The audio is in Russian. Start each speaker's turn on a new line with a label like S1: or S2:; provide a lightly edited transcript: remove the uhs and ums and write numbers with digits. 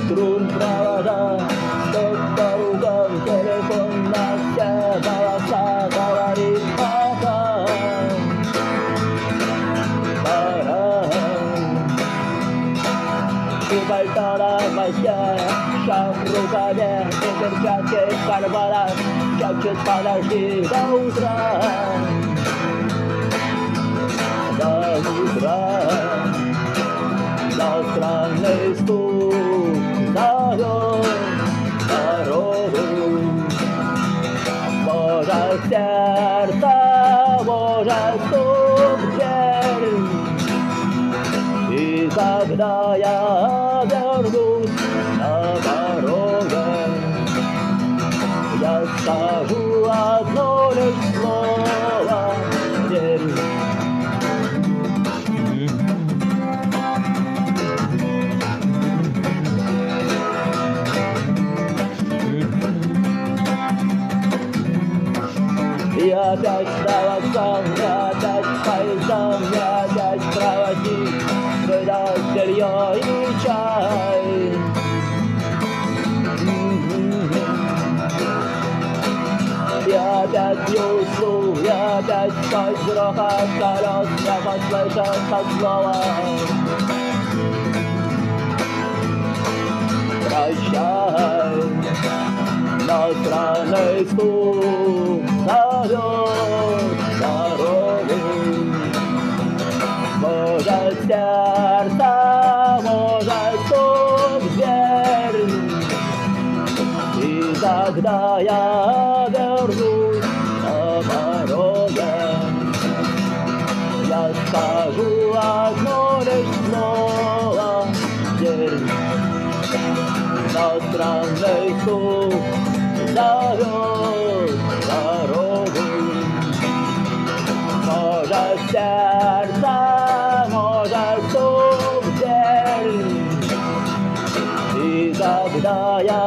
S1: струн провода, тот по телефон на все голоса говорит пока. Пора. И пальто на хвосте, шаг в рукаве, и перчатки в карманах, шепчет подожди до утра. До утра. Но странный стук зовет дорогу. Может, сердце, может, стук в дверь. И когда я вернусь на дороге, я скажу одно лишь слово «Верь». И опять проводцом, и опять поездом, и опять проводник выдаст белье и чай. И опять не усну, и опять сквозь грохот колес я послышался снова. Прощай, но странный стук зовет дорогу. Может, сердце, может, стук в дверь. И когда я вернусь на дороге, я скажу одно лишь слово «Верь». Но странный стук зовет дорогу. Может, сердце, может, стук в дверь. И когда я